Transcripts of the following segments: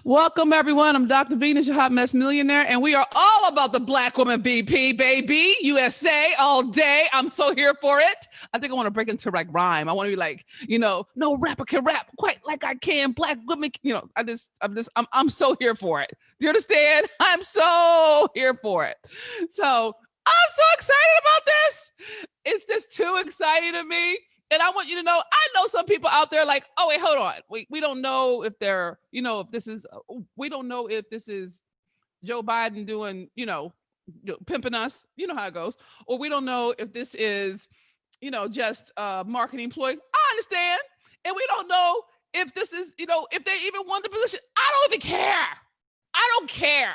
Welcome, everyone. I'm Dr. Venus, your hot mess millionaire, and we are all about the Black woman BP, baby, USA all day. I'm so here for it. I think I want to break into like rhyme. I want to be like, no rapper can rap quite like I can. Black women, I'm so here for it. Do you understand? I'm so here for it. So I'm so excited about this. It's just too exciting to me. And I want you to know, I know some people out there like, oh, wait, hold on. We don't know if they're, if this is, we don't know if this is Joe Biden doing, pimping us, you know how it goes. Or we don't know if this is, just a marketing ploy. I understand. And we don't know if this is, if they even won the position. I don't even care. I don't care.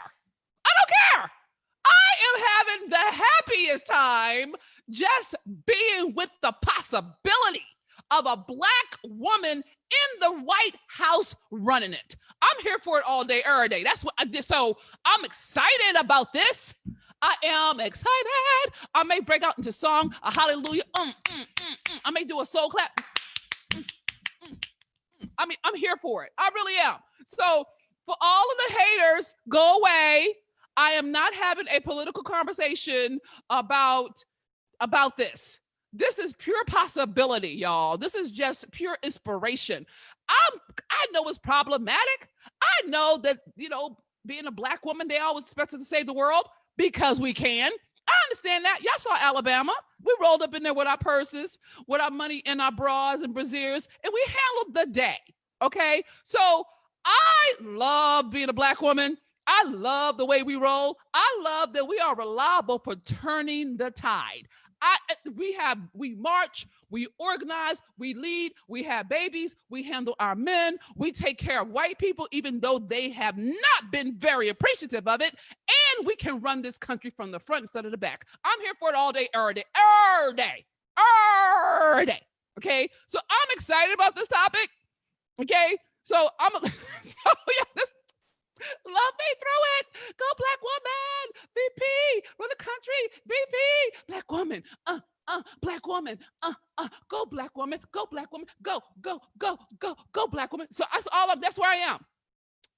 I don't care. I am having the happiest time just being with the possibility of a Black woman in the White House running it. I'm here for it all day, every day. That's what I did. So I'm excited about this. I am excited. I may break out into song, a hallelujah. I may do a soul clap. I mean, I'm here for it. I really am. So for all of the haters, go away. I am not having a political conversation about this. This is pure possibility, y'all. This is just pure inspiration. I know it's problematic. I know that, being a Black woman, they always expect us to save the world because we can. I understand that. Y'all saw Alabama. We rolled up in there with our purses, with our money in our bras and brassieres, and we handled the day. Okay? So I love being a Black woman. I love the way we roll. I love that we are reliable for turning the tide. We march, we organize, we lead, we have babies, we handle our men, we take care of white people, even though they have not been very appreciative of it, and we can run this country from the front instead of the back. I'm here for it all day, every day, every day, every day. Okay, so I'm excited about this topic. Okay, so this. Love me through it. Go Black woman. VP. Run the country. VP. Black woman. Black woman. Go Black woman. Go Black woman. Go Black woman. So that's where I am.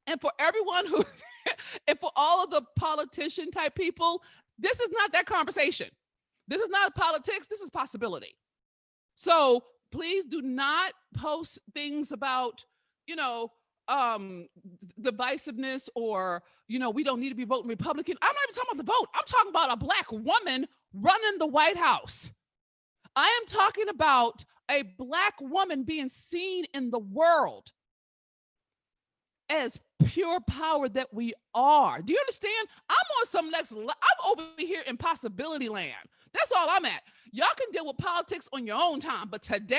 And for everyone who and for all of the politician type people, this is not that conversation. This is not politics. This is possibility. So please do not post things about, divisiveness or, we don't need to be voting Republican. I'm not even talking about the vote. I'm talking about a Black woman running the White House. I am talking about a Black woman being seen in the world as pure power that we are. Do you understand? I'm on some next level. I'm over here in possibility land. That's all I'm at. Y'all can deal with politics on your own time. But today,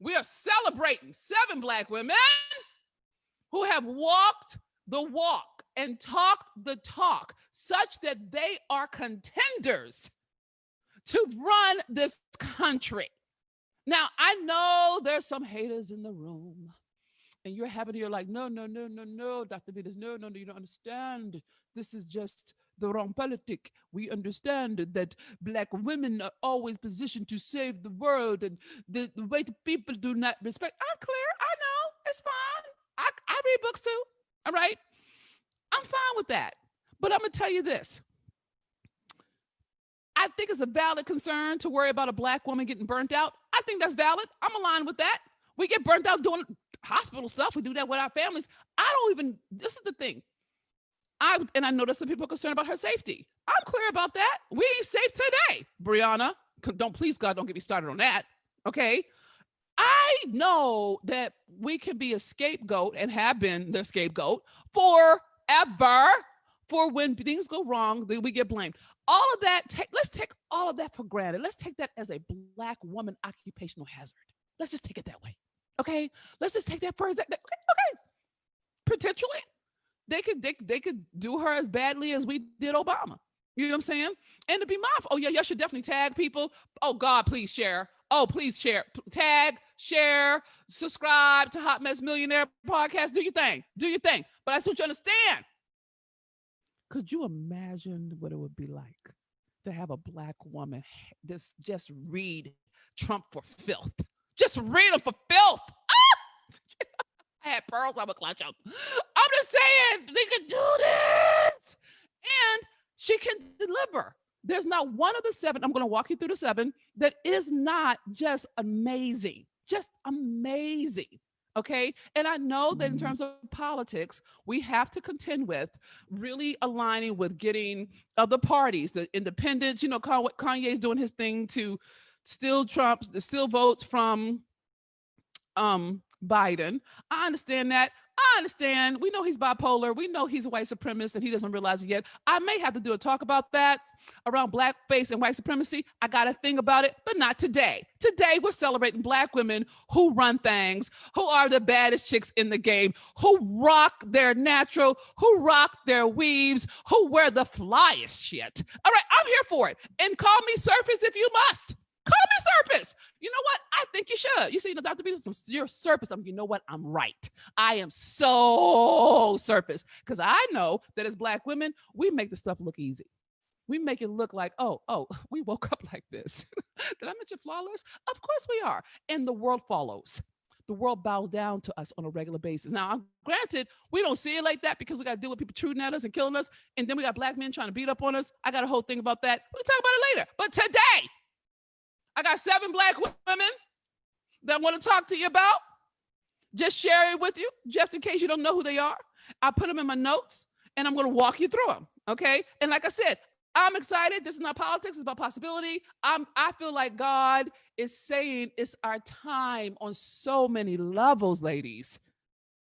we are celebrating 7 Black women who have walked the walk and talked the talk such that they are contenders to run this country. Now, I know there's some haters in the room and you're like, no, Dr. Venus, no, you don't understand. This is just the wrong politic. We understand that Black women are always positioned to save the world and the white people do not respect. I'm clear. I know. It's fine. I read books too. All right. I'm fine with that. But I'm going to tell you this. I think it's a valid concern to worry about a Black woman getting burnt out. I think that's valid. I'm aligned with that. We get burnt out doing hospital stuff. We do that with our families. This is the thing. I know that some people are concerned about her safety. I'm clear about that. We ain't safe today, Brianna. Please, God, don't get me started on that. Okay. I know that we can be a scapegoat and have been the scapegoat forever for when things go wrong, then we get blamed. All of that, let's take all of that for granted. Let's take that as a Black woman occupational hazard. Let's just take it that way. Okay. Let's just take that for okay. Potentially. They could do her as badly as we did Obama. You know what I'm saying? And to be mindful, y'all should definitely tag people. Oh God, please share. Oh, please share. Tag, share, subscribe to Hot Mess Millionaire Podcast. Do your thing. But I just want you to understand. Could you imagine what it would be like to have a Black woman just read Trump for filth? Just read him for filth. I had pearls, I would clutch them. I'm just saying, they can do this. And she can deliver. There's not one of the seven, I'm going to walk you through the seven, that is not just amazing. Just amazing. Okay. And I know that in terms of politics, we have to contend with really aligning with getting other parties, the independents. You know, Kanye's doing his thing to steal votes from Biden. I understand that. I understand. We know he's bipolar. We know he's a white supremacist and he doesn't realize it yet. I may have to do a talk about that around blackface and white supremacy. I got a thing about it, but not today. Today, we're celebrating Black women who run things, who are the baddest chicks in the game, who rock their natural, who rock their weaves, who wear the flyest shit. All right, I'm here for it. And call me Surface if you must. Call me Surface. You know what? I think you should. You see, Dr. B, you're Surface. You know what? I'm right. I am so Surface because I know that as Black women, we make the stuff look easy. We make it look like, oh, we woke up like this. Did I mention flawless? Of course we are. And the world follows. The world bows down to us on a regular basis. Now, granted, we don't see it like that because we got to deal with people shooting at us and killing us. And then we got Black men trying to beat up on us. I got a whole thing about that. We'll talk about it later. But today, I got 7 Black women that I want to talk to you about. Just share it with you, just in case you don't know who they are. I put them in my notes and I'm going to walk you through them. Okay. And like I said, I'm excited. This is not politics. It's about possibility. I feel like God is saying it's our time on so many levels, ladies.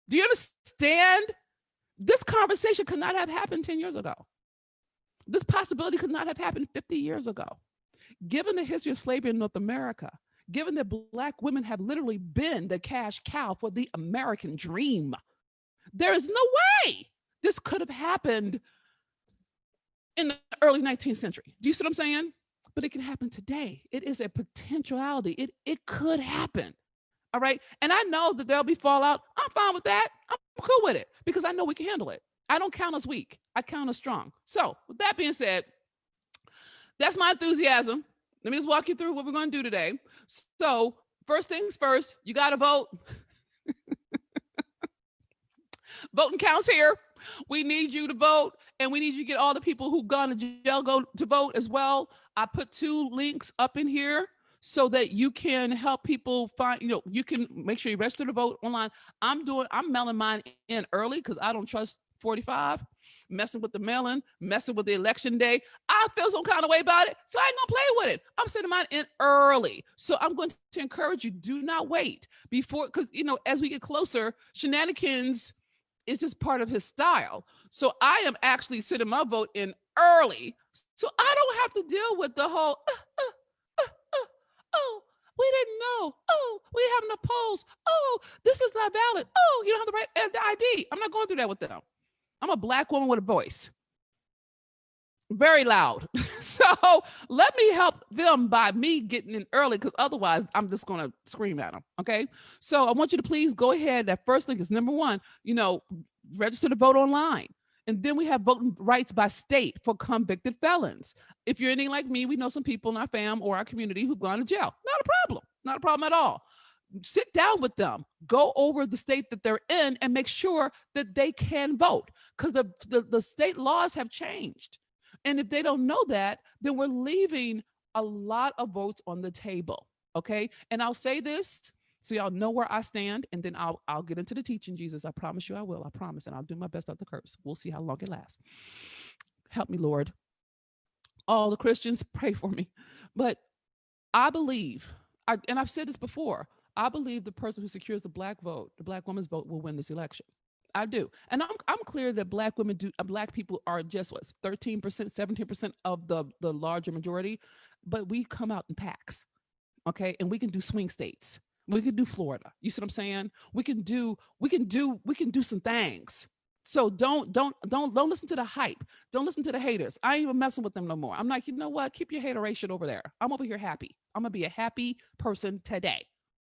Do you understand? This conversation could not have happened 10 years ago. This possibility could not have happened 50 years ago. Given the history of slavery in North America, given that Black women have literally been the cash cow for the American dream, there is no way this could have happened in the early 19th century. Do you see what I'm saying? But it can happen today. It is a potentiality. It could happen. All right. And I know that there'll be fallout. I'm fine with that. I'm cool with it because I know we can handle it. I don't count us weak. I count us strong. So with that being said, that's my enthusiasm. Let me just walk you through what we're going to do today. So first things first, you got to vote. Voting counts here. We need you to vote, and we need you to get all the people who've gone to jail go to vote as well. I put 2 links up in here so that you can help people find, you can make sure you register to vote online. I'm mailing mine in early because I don't trust 45. Messing with the mailing, messing with the election day. I feel some kind of way about it, so I ain't gonna play with it. I'm sending mine in early. So I'm going to encourage you, do not wait before, because as we get closer, shenanigans is just part of his style. So I am actually sending my vote in early, so I don't have to deal with the whole, oh, we didn't know. Oh, we haven't opposed. Oh, this is not valid. Oh, you don't have the right ID. I'm not going through that with them. I'm a Black woman with a voice. Very loud. So let me help them by me getting in early, because otherwise I'm just going to scream at them. Okay. So I want you to please go ahead. That first link is number 1, register to vote online. And then we have voting rights by state for convicted felons. If you're anything like me, we know some people in our fam or our community who've gone to jail. Not a problem. Not a problem at all. Sit down with them, go over the state that they're in and make sure that they can vote, because the state laws have changed. And if they don't know that, then we're leaving a lot of votes on the table. Okay. And I'll say this so y'all know where I stand, and then I'll get into the teaching, Jesus. I promise you I will. I promise. And I'll do my best not to curse. We'll see how long it lasts. Help me, Lord. All the Christians, pray for me. But I believe, and I've said this before, I believe the person who secures the Black vote, the Black woman's vote, will win this election. I do. And I'm clear that Black people are just 13%, 17% of the larger majority, but we come out in packs. Okay. And we can do swing states. We can do Florida. You see what I'm saying? We can do some things. So don't listen to the hype. Don't listen to the haters. I ain't even messing with them no more. I'm like, you know what? Keep your hateration over there. I'm over here happy. I'm gonna be a happy person today.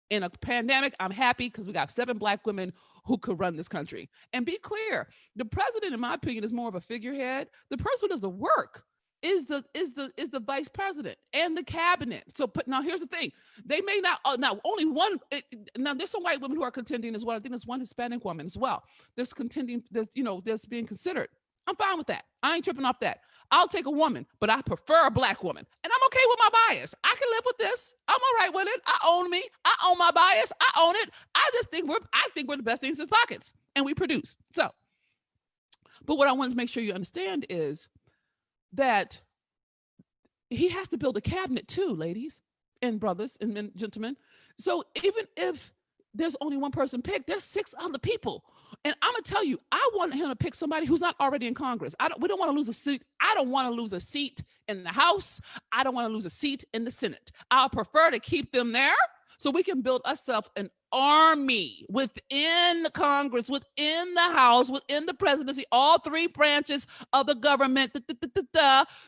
In a pandemic, I'm happy because we got 7 Black women who could run this country. And be clear, the president, in my opinion, is more of a figurehead. The person who does the work is the vice president and the cabinet. So now here's the thing. They may not, now only one, now there's some white women who are contending as well. I think there's one Hispanic woman as well. There's contending, there's being considered. I'm fine with that. I ain't tripping off that. I'll take a woman, but I prefer a black woman. And I'm okay with my bias. I can live with this. I'm all right with it. I own me. I own my bias. I own it. I think we're the best things in his pockets and we produce. So, but what I want to make sure you understand is that he has to build a cabinet too, ladies and brothers and men, gentlemen. So even if there's only one person picked, there's 6 other people. And I'm gonna tell you, I want him to pick somebody who's not already in Congress. We don't want to lose a seat. I don't want to lose a seat in the House. I don't want to lose a seat in the Senate. I'll prefer to keep them there so we can build ourselves an army within Congress, within the House, within the presidency, all 3 branches of the government,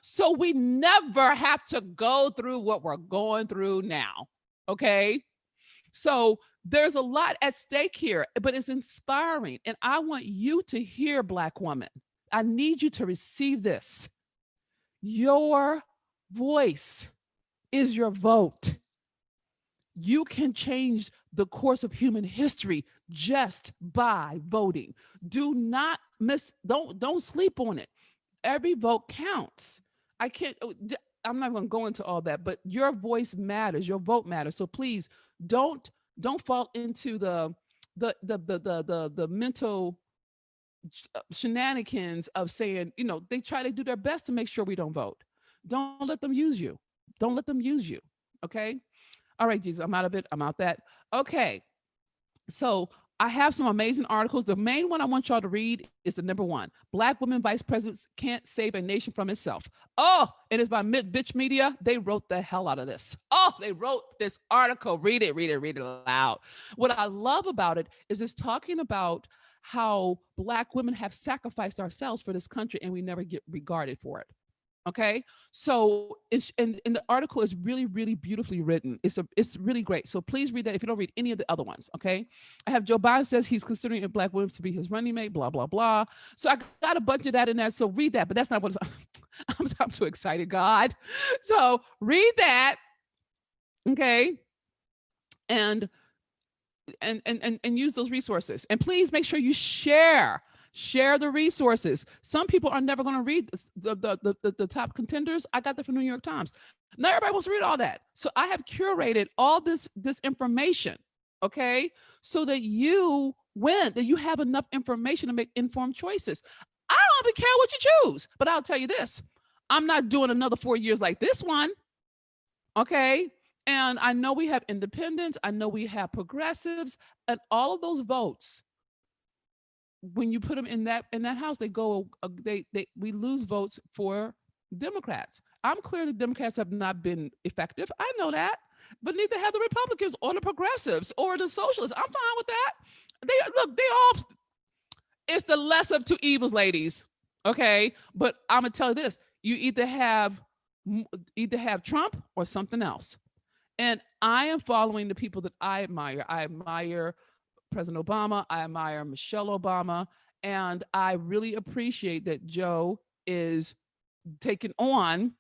so we never have to go through what we're going through now. Okay? So there's a lot at stake here, but it's inspiring. And I want you to hear, Black woman. I need you to receive this. Your voice is your vote. You can change the course of human history just by voting. Do not don't sleep on it. Every vote counts. I'm not going to go into all that, but your voice matters. Your vote matters. So please don't fall into the mental shenanigans of saying, they try to do their best to make sure we don't vote. Don't let them use you. Don't let them use you. Okay. All right, Jesus, I'm out of it. I'm out that. Okay. So I have some amazing articles. The main one I want y'all to read is the number 1. Black women vice presidents can't save a nation from itself. Oh, and it's by Bitch Media. They wrote the hell out of this. Oh, they wrote this article. Read it aloud. What I love about it is it's talking about how Black women have sacrificed ourselves for this country and we never get regarded for it. Okay, so and the article is really, really beautifully written. It's really great. So please read that if you don't read any of the other ones. Okay, I have Joe Biden says he's considering a Black woman to be his running mate. Blah blah blah. So I got a bunch of that in there. So read that, but that's not what I'm so excited, God. So read that. Okay, and use those resources. And please make sure you share the resources. Some people are never going to read the top contenders. I got that from the New York Times. Not everybody wants to read all that. So I have curated all this information, okay, so that you have enough information to make informed choices. I don't even care what you choose, but I'll tell you this. I'm not doing another 4 years like this one, okay? And I know we have independents. I know we have progressives, and all of those votes, when you put them in that house, we lose votes for Democrats. I'm clear the Democrats have not been effective. I know that, but neither have the Republicans or the progressives or the socialists. I'm fine with that. It's the less of 2 evils, ladies. Okay, but I'm gonna tell you this: you either have Trump or something else. And I am following the people that I admire. I admire President Obama. I admire Michelle Obama. And I really appreciate that Joe is taking on,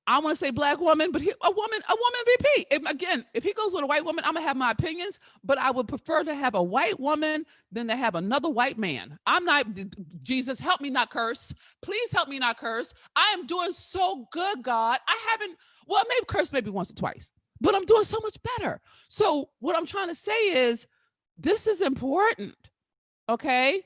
I want to say Black woman, but a woman VP. If he goes with a white woman, I'm going to have my opinions, but I would prefer to have a white woman than to have another white man. Jesus, help me not curse. Please help me not curse. I am doing so good, God. Maybe curse maybe once or twice, but I'm doing so much better. So what I'm trying to say is, this is important, okay?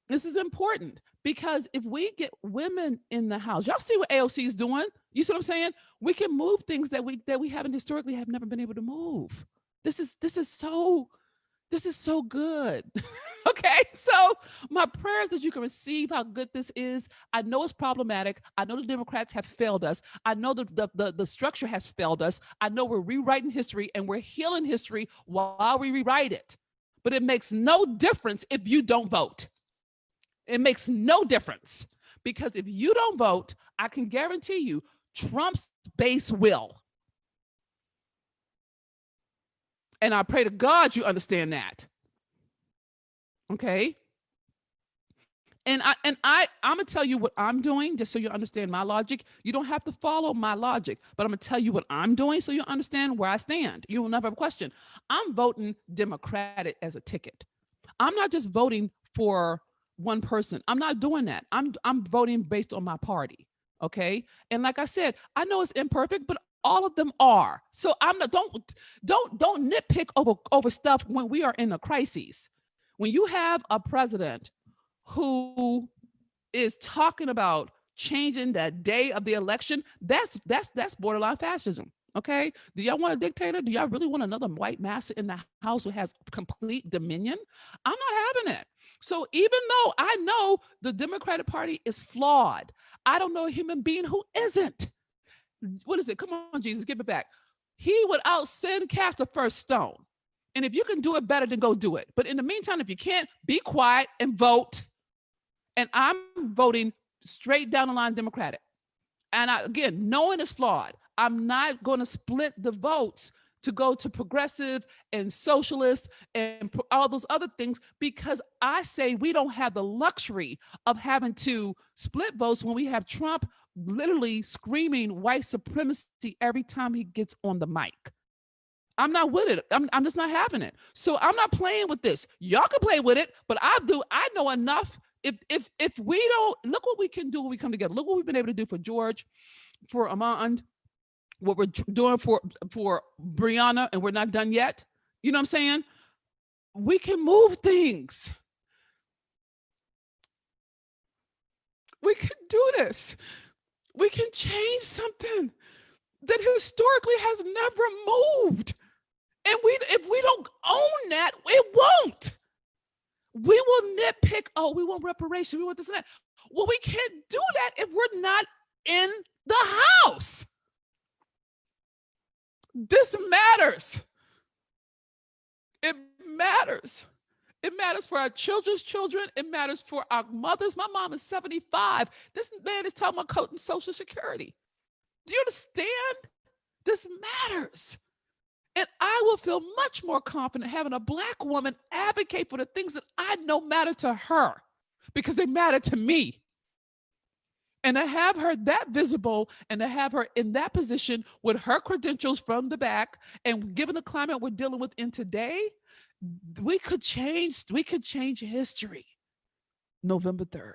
This is important because if we get women in the house, y'all see what AOC is doing? You see what I'm saying? We can move things that we haven't historically have never been able to move. This is so good. Okay, so my prayer is that you can receive how good this is. I know it's problematic. I know the Democrats have failed us. I know the structure has failed us. I know we're rewriting history and we're healing history while we rewrite it. But it makes no difference if you don't vote. It makes no difference because if you don't vote, I can guarantee you Trump's base will. And I pray to God you understand that. Okay? I'm gonna tell you what I'm doing, just so you understand my logic. You don't have to follow my logic, but I'm gonna tell you what I'm doing so you understand where I stand. You will never have a question. I'm voting Democratic as a ticket. I'm not just voting for one person. I'm not doing that. I'm voting based on my party. Okay. And like I said, I know it's imperfect, but all of them are. So I'm not, don't nitpick over stuff when we are in a crisis. When you have a president who is talking about changing the day of the election, that's borderline fascism. Okay. Do y'all want a dictator? Do y'all really want another white master in the house who has complete dominion? I'm not having it. So even though I know the Democratic Party is flawed, I don't know a human being who isn't. What is it? Come on, Jesus, give it back. He without sin cast the first stone. And if you can do it better, then go do it. But in the meantime, if you can't, be quiet and vote. And I'm voting straight down the line Democratic. And again, knowing it's flawed, I'm not going to split the votes to go to progressive and socialist and all those other things, because I say we don't have the luxury of having to split votes when we have Trump literally screaming white supremacy every time he gets on the mic. I'm not with it. I'm just not having it. So I'm not playing with this. Y'all can play with it, but I know enough. If we don't, look what we can do when we come together. Look what we've been able to do for George, for Ahmaud, what we're doing for Breonna, and we're not done yet. You know what I'm saying? We can move things. We can do this. We can change something that historically has never moved. And if we don't own that, it won't. We will nitpick, oh, we want reparation, we want this and that. Well, we can't do that if we're not in the house. This matters. It matters. It matters for our children's children. It matters for our mothers. My mom is 75. This man is talking about cutting Social Security. Do you understand? This matters. And I will feel much more confident having a Black woman advocate for the things that I know matter to her, because they matter to me. And to have her that visible and to have her in that position with her credentials from the back, and given the climate we're dealing with in today, we could change history November 3rd.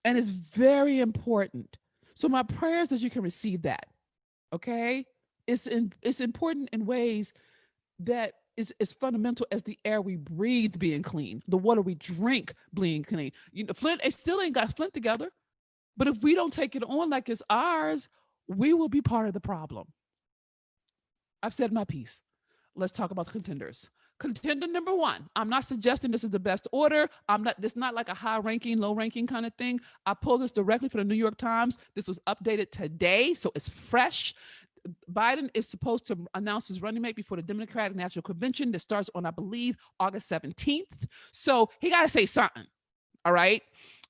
And it's very important. So my prayers that you can receive that. Okay? It's important in ways that is fundamental as the air we breathe being clean, the water we drink being clean. You know, Flint, it still ain't got Flint together. But if we don't take it on like it's ours, we will be part of the problem. I've said my piece. Let's talk about the contenders. Contender number one, I'm not suggesting this is the best order. This is not like a high ranking, low ranking kind of thing. I pulled this directly from the New York Times. This was updated today, so it's fresh. Biden is supposed to announce his running mate before the Democratic National Convention that starts on, I believe, August 17th. So he got to say something. All right.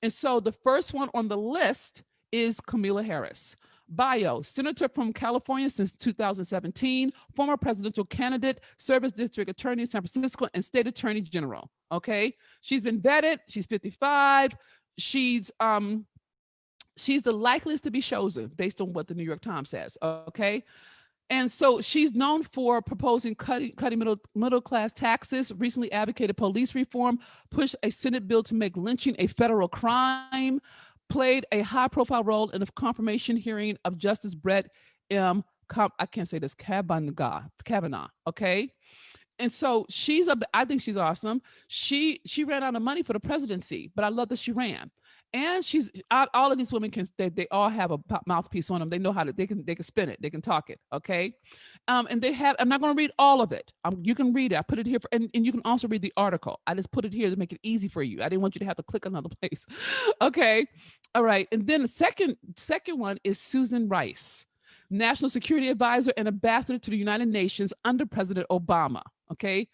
And so the first one on the list is Kamala Harris. Bio, senator from California since 2017, former presidential candidate, served as district attorney in San Francisco and state attorney general. Okay. She's been vetted. She's 55. She's the likeliest to be chosen based on what the New York Times says. Okay. And so she's known for proposing cutting middle class taxes, recently advocated police reform, pushed a Senate bill to make lynching a federal crime, played a high profile role in the confirmation hearing of Justice Brett I can't say this, Kavanaugh. Okay. And so I think she's awesome. She ran out of money for the presidency, but I love that she ran. And all of these women they all have a mouthpiece on them. They know how they can spin it. They can talk it. Okay. And I'm not going to read all of it. You can read it. I put it here and you can also read the article. I just put it here to make it easy for you. I didn't want you to have to click another place. Okay. All right. And then the second one is Susan Rice, National Security Advisor and Ambassador to the United Nations under President Obama. Okay.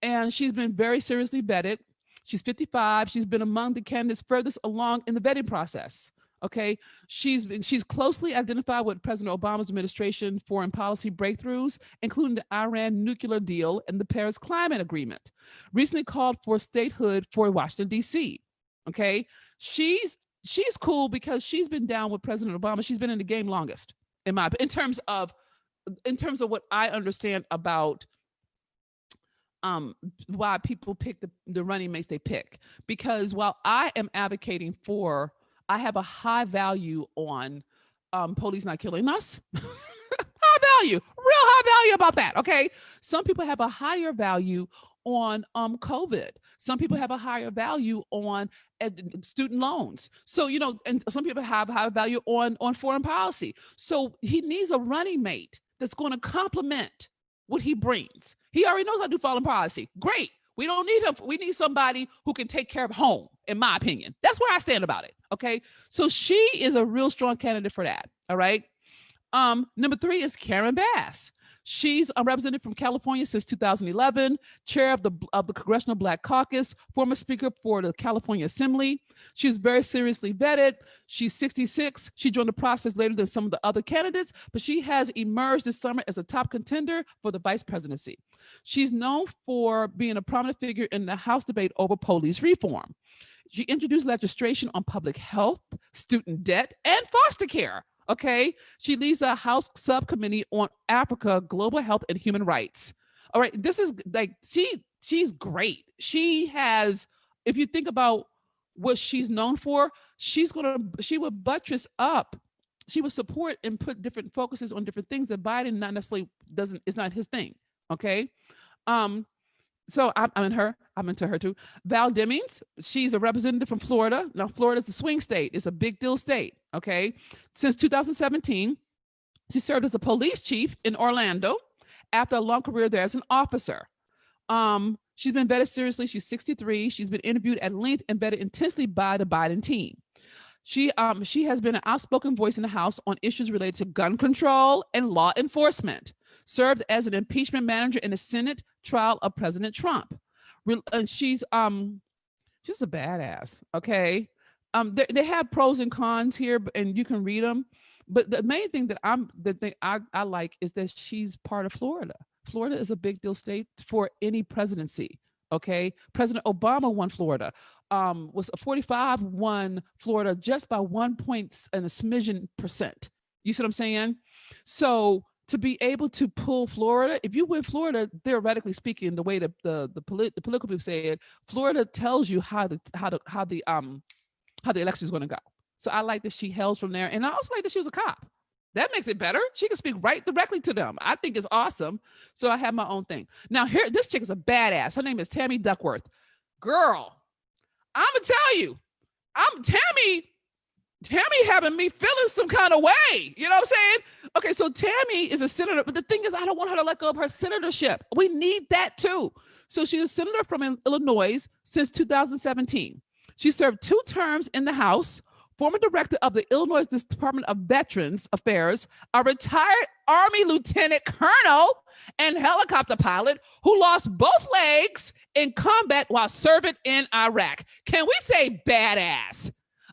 And she's been very seriously vetted. She's 55. She's been among the candidates furthest along in the vetting process. Okay. She's closely identified with President Obama's administration foreign policy breakthroughs, including the Iran nuclear deal and the Paris Climate Agreement. Recently called for statehood for Washington, D.C. Okay. She's cool because she's been down with President Obama. She's been in the game longest, in terms of what I understand about why people pick the running mates they pick. Because while I am advocating for, I have a high value on police not killing us. High value, real high value about that. Okay. Some people have a higher value on COVID. Some people have a higher value on student loans. So, and some people have high value on foreign policy. So he needs a running mate that's going to complement what he brings. He already knows how to do foreign policy. Great. We don't need him. We need somebody who can take care of home, in my opinion. That's where I stand about it. Okay. So she is a real strong candidate for that. All right. Number 3 is Karen Bass. She's a representative from California since 2011, chair of the Congressional Black Caucus, former speaker for the California Assembly. She's very seriously vetted. She's 66. She joined the process later than some of the other candidates, but she has emerged this summer as a top contender for the vice presidency. She's known for being a prominent figure in the House debate over police reform. She introduced legislation on public health, student debt, and foster care. Okay. She leads a House subcommittee on Africa, global health, and human rights. All right. This is like, she's great. She has, if you think about what she's known for, she would buttress up. She would support and put different focuses on different things that Biden not necessarily it's not his thing. Okay. So I'm into her too. Val Demings, she's a representative from Florida. Now, Florida's a swing state. It's a big deal state, okay? Since 2017, she served as a police chief in Orlando after a long career there as an officer. She's been vetted seriously. She's 63. She's been interviewed at length and vetted intensely by the Biden team. She has been an outspoken voice in the House on issues related to gun control and law enforcement. Served as an impeachment manager in the Senate trial of President Trump. And she's a badass. Okay. They have pros and cons here, and you can read them. But the main thing that I like is that she's part of Florida. Florida is a big deal state for any presidency. Okay. President Obama won Florida. Was 45 won Florida just by 1 point and a smidgen percent. You see what I'm saying? So to be able to pull Florida, if you win Florida, theoretically speaking, the way that the political people say it, Florida tells you how the election is going to go. So I like that she hails from there, and I also like that she was a cop. That makes it better. She can speak right directly to them. I think it's awesome. So I have my own thing. Now here, this chick is a badass. Her name is Tammy Duckworth. Girl, I'm gonna tell you, Tammy having me feeling some kind of way. You know what I'm saying? Okay, so Tammy is a senator, but the thing is, I don't want her to let go of her senatorship. We need that too. So she's a senator from Illinois since 2017. She served 2 terms in the House, former director of the Illinois Department of Veterans Affairs, a retired Army lieutenant colonel and helicopter pilot who lost both legs in combat while serving in Iraq. Can we say badass?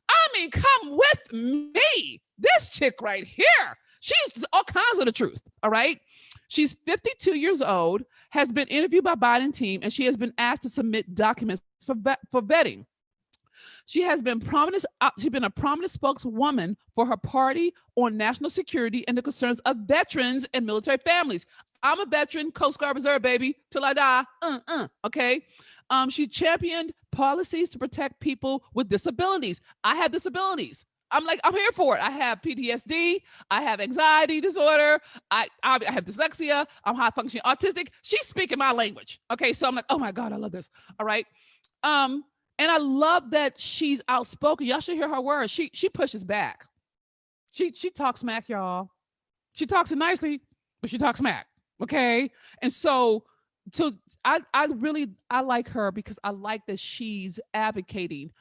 I mean, come with me. This chick right here, she's all kinds of the truth. All right. She's 52 years old, has been interviewed by Biden team, and she has been asked to submit documents for vetting. She has been she's been a prominent spokeswoman for her party on national security and the concerns of veterans and military families. I'm a veteran, Coast Guard Reserve, baby, till I die. Okay. She championed policies to protect people with disabilities. I have disabilities. I'm here for it. I have PTSD. I have anxiety disorder. I have dyslexia. I'm high functioning autistic. She's speaking my language. Okay. So I'm like, oh my God, I love this. All right. And I love that she's outspoken. Y'all should hear her words. She pushes back. She talks smack, y'all. She talks it nicely, but she talks smack. Okay. And so I like her because I like that she's advocating.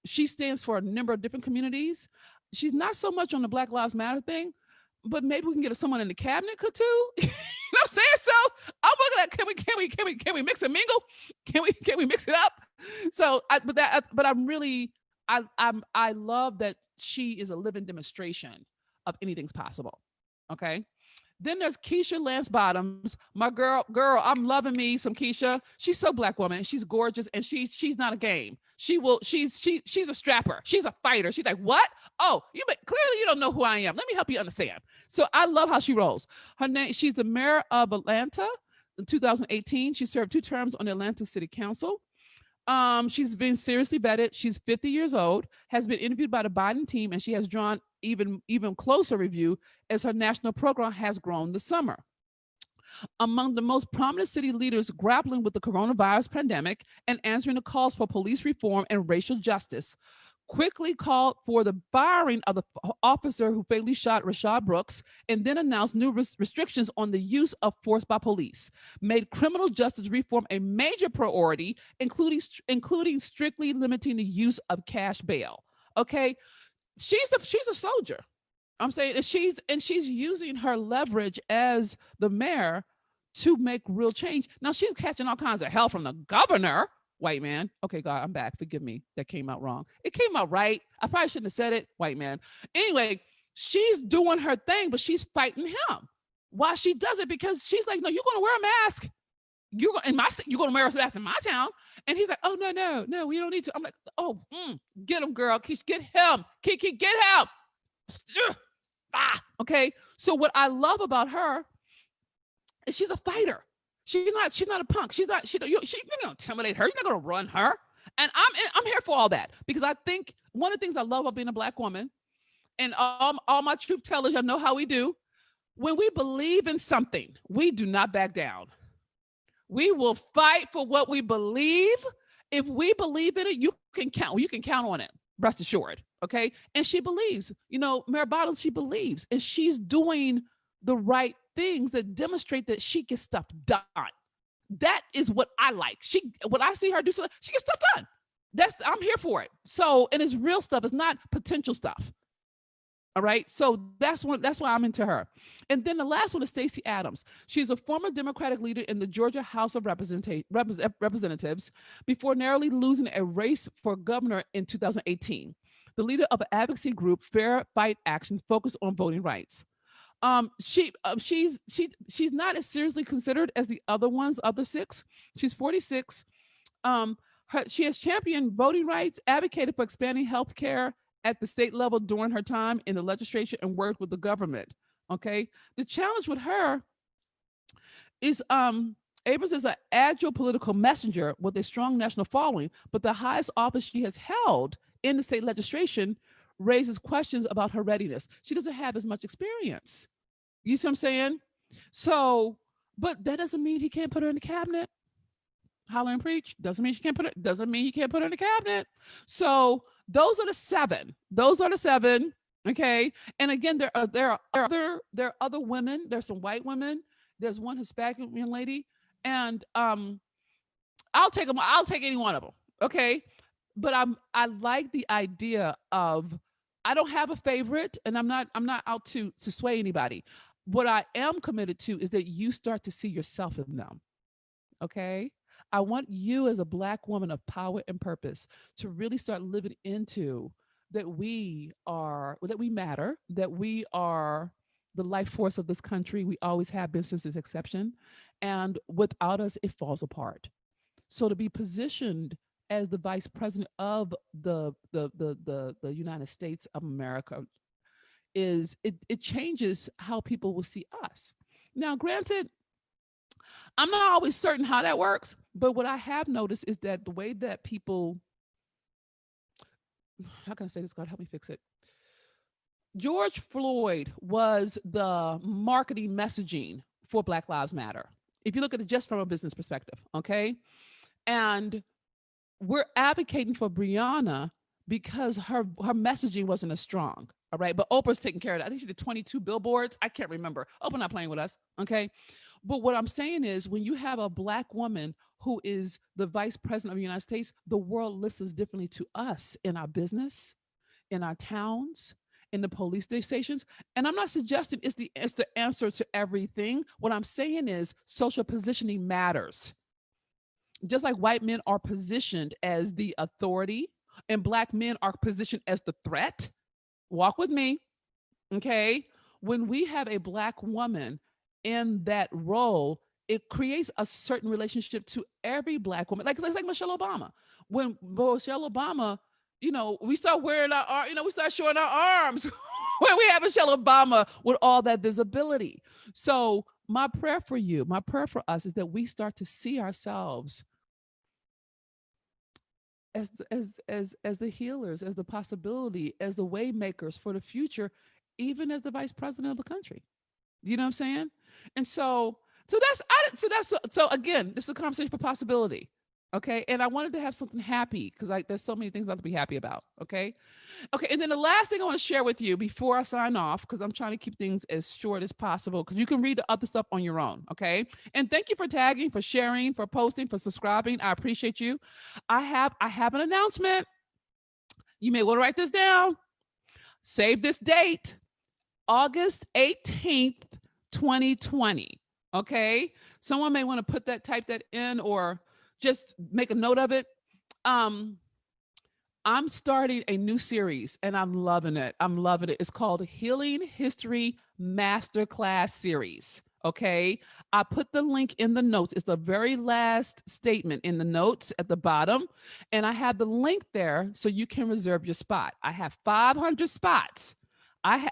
She stands for a number of different communities. She's not so much on the Black Lives Matter thing, but maybe we can get someone in the cabinet could too. You know what I'm saying? So I'm looking at can we mix and mingle? Can we mix it up? So I love that she is a living demonstration of anything's possible. Okay. Then there's Keisha Lance Bottoms, my girl. I'm loving me some Keisha. She's so black woman. She's gorgeous, and she's not a game. She's a strapper. She's a fighter. She's like, what? Oh, clearly you don't know who I am. Let me help you understand. So I love how she rolls. Her name. She's the mayor of Atlanta in 2018. She served 2 terms on the Atlanta City Council. She's been seriously vetted. She's 50 years old, has been interviewed by the Biden team, and she has drawn even closer review as her national program has grown this summer. Among the most prominent city leaders grappling with the coronavirus pandemic and answering the calls for police reform and racial justice, quickly called for the firing of the officer who fatally shot Rayshard Brooks, and then announced new restrictions on the use of force by police, made criminal justice reform a major priority, including strictly limiting the use of cash bail. Okay, she's a soldier. I'm saying, and she's using her leverage as the mayor to make real change. Now she's catching all kinds of hell from the governor. White man. Okay, God, I'm back. Forgive me. That came out wrong. It came out right. I probably shouldn't have said it. White man. Anyway, she's doing her thing, but she's fighting him while she does it, because she's like, no, you're going to wear a mask. You're going to wear a mask in my town. And he's like, oh, no, we don't need to. I'm like, oh, get him, girl. Get him. Kiki, get him. Okay. So what I love about her is she's a fighter. She's not a punk. You're not gonna intimidate her. You're not gonna run her. And I'm here for all that, because I think one of the things I love about being a black woman, and all my truth tellers, I know how we do. When we believe in something, we do not back down. We will fight for what we believe. If we believe in it, you can count on it. Rest assured. Okay. And she believes, Mayor Bottoms, she believes, and she's doing the right things that demonstrate that she gets stuff done. That is what I like. When I see her do something, she gets stuff done. I'm here for it. So, and it's real stuff. It's not potential stuff. All right. So that's why I'm into her. And then the last one is Stacey Abrams. She's a former Democratic leader in the Georgia House of Representatives before narrowly losing a race for governor in 2018. The leader of an advocacy group, Fair Fight Action, focused on voting rights. She's not as seriously considered as the other 6. She's 46. She has championed voting rights, advocated for expanding health care at the state level during her time in the legislature, and worked with the government. Okay. The challenge with her is Abrams is an agile political messenger with a strong national following, but the highest office she has held in the state legislation raises questions about her readiness. She doesn't have as much experience. You see what I'm saying? So, but that doesn't mean he can't put her in the cabinet. Holler and preach. Doesn't mean he can't put her in the cabinet. So those are the 7. Okay. And again, there are other women. There's some white women. There's one Hispanic young lady. And I'll take any one of them. Okay. But I like the idea of, I don't have a favorite, and I'm not out to sway anybody. What I am committed to is that you start to see yourself in them. Okay. I want you as a Black woman of power and purpose to really start living into that we matter, that we are the life force of this country. We always have been since its inception. And without us, it falls apart. So to be positioned as the vice president of the United States of America it changes how people will see us. Now, granted, I'm not always certain how that works, but what I have noticed is that the way that people, how can I say this? God, help me fix it. George Floyd was the marketing messaging for Black Lives Matter. If you look at it just from a business perspective, okay? And we're advocating for Breonna because her messaging wasn't as strong, all right? But Oprah's taking care of that. I think she did 22 billboards. I can't remember. Oprah not playing with us, okay? But what I'm saying is, when you have a Black woman who is the vice president of the United States, the world listens differently to us in our business, in our towns, in the police stations. And I'm not suggesting it's the answer to everything. What I'm saying is social positioning matters. Just like white men are positioned as the authority and Black men are positioned as the threat. Walk with me, okay? When we have a Black woman in that role, it creates a certain relationship to every Black woman. Like, it's like Michelle Obama. When Michelle Obama, we start wearing we start showing our arms when we have Michelle Obama with all that visibility. So my prayer for you, my prayer for us is that we start to see ourselves as the healers, as the possibility, as the way makers for the future, even as the vice president of the country. You know what I'm saying? And so again, this is a conversation for possibility. Okay. And I wanted to have something happy because there's so many things I have to be happy about. Okay. Okay. And then the last thing I want to share with you before I sign off, because I'm trying to keep things as short as possible, because you can read the other stuff on your own. Okay. And thank you for tagging, for sharing, for posting, for subscribing. I appreciate you. I have an announcement. You may want to write this down. Save this date, August 18th, 2020. Okay. Someone may want to type that in, or just make a note of it. I'm starting a new series and I'm loving it. It's called Healing History Masterclass Series. Okay. I put the link in the notes. It's the very last statement in the notes at the bottom. And I have the link there so you can reserve your spot. I have 500 spots.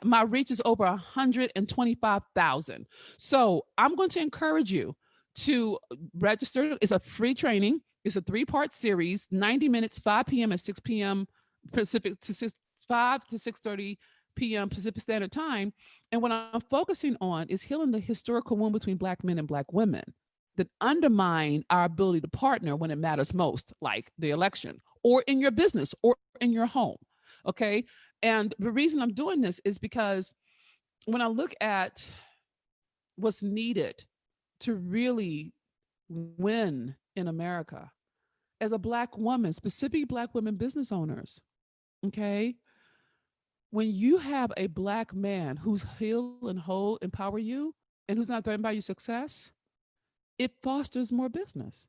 My reach is over 125,000. So I'm going to encourage you to register. It's a free training. It's a 3-part series, 90 minutes, 5 p.m. and 6 p.m. Pacific to 5 to 6:30 p.m. Pacific Standard Time. And what I'm focusing on is healing the historical wound between Black men and Black women that undermine our ability to partner when it matters most, like the election, or in your business, or in your home. Okay. And the reason I'm doing this is because when I look at what's needed to really win in America as a Black woman, specifically Black women business owners, okay? When you have a Black man who's heal and whole, empower you, and who's not threatened by your success, it fosters more business.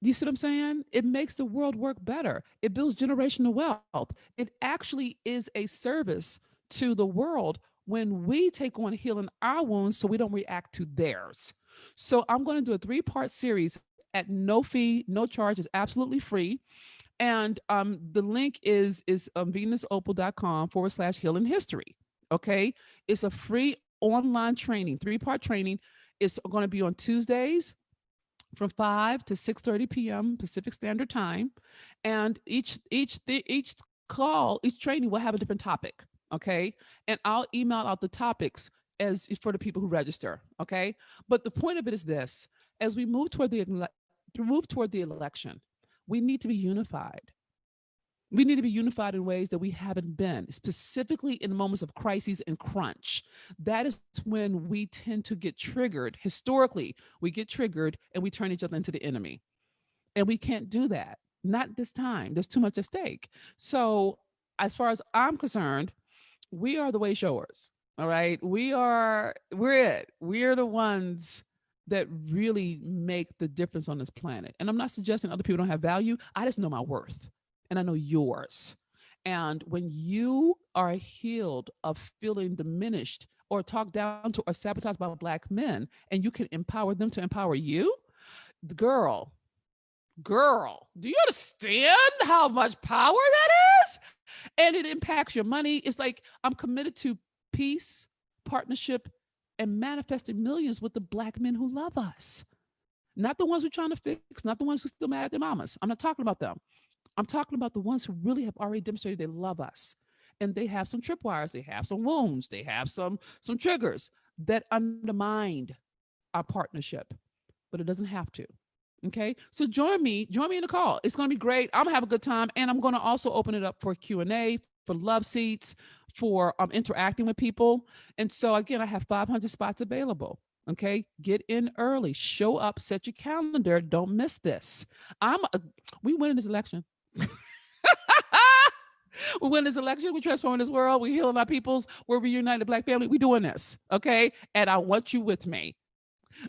You see what I'm saying? It makes the world work better. It builds generational wealth. It actually is a service to the world when we take on healing our wounds so we don't react to theirs. So I'm going to do a 3-part series at no fee, no charge. It's absolutely free. And the link is venusopal.com/healing history. Okay. It's a free online training, 3-part training. It's going to be on Tuesdays from 5 to 6:30 p.m. Pacific Standard Time. And each training will have a different topic. Okay. And I'll email out the topics as for the people who register. Okay. But the point of it is this: as we move toward the election, we need to be unified. We need to be unified in ways that we haven't been, specifically in moments of crises and crunch. That is when we tend to get triggered. Historically, we get triggered and we turn each other into the enemy. And we can't do that. Not this time. There's too much at stake. So as far as I'm concerned, we are the way showers. All right. We're it. We're the ones that really make the difference on this planet. And I'm not suggesting other people don't have value. I just know my worth and I know yours. And when you are healed of feeling diminished or talked down to or sabotaged by Black men, and you can empower them to empower you, girl, do you understand how much power that is? And it impacts your money. It's like I'm committed to peace, partnership, and manifesting millions with the Black men who love us. Not the ones we're trying to fix, not the ones who are still mad at their mamas. I'm not talking about them. I'm talking about the ones who really have already demonstrated they love us. And they have some tripwires, they have some wounds, they have some triggers that undermined our partnership, but it doesn't have to. Okay. So join me in the call. It's going to be great. I'm gonna have a good time. And I'm going to also open it up for Q&A, for love seats, for interacting with people. And so again, I have 500 spots available. Okay. Get in early, show up, set your calendar. Don't miss this. We win this election. We win this election. We're transforming this world. We're healing our peoples. We're reuniting the Black family. We're doing this. Okay. And I want you with me.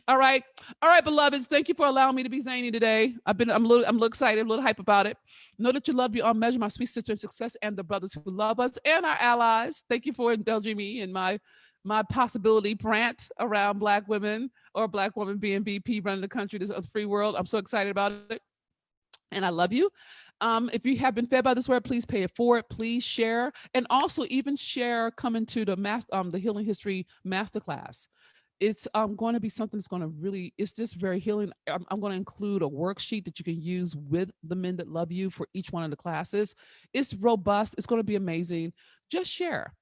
All right, beloveds. Thank you for allowing me to be zany today. I'm a little excited, a little hype about it. Know that you love beyond measure, my sweet sister in success, and the brothers who love us and our allies. Thank you for indulging me in my my possibility rant around Black women or Black woman being BP running the country, this free world. I'm so excited about it. And I love you. If you have been fed by this word, please pay it forward. Please share, and also even share coming to the Healing History Masterclass. It's going to be something that's going to really, it's just very healing. I'm going to include a worksheet that you can use with the Men That Love You for each one of the classes. It's robust. It's going to be amazing. Just share.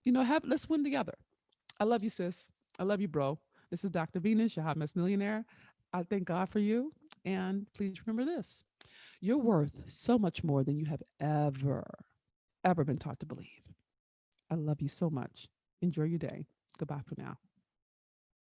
Let's win together. I love you, sis. I love you, bro. This is Dr. Venus, your hot mess millionaire. I thank God for you. And please remember this: you're worth so much more than you have ever been taught to believe. I love you so much. Enjoy your day. Goodbye for now.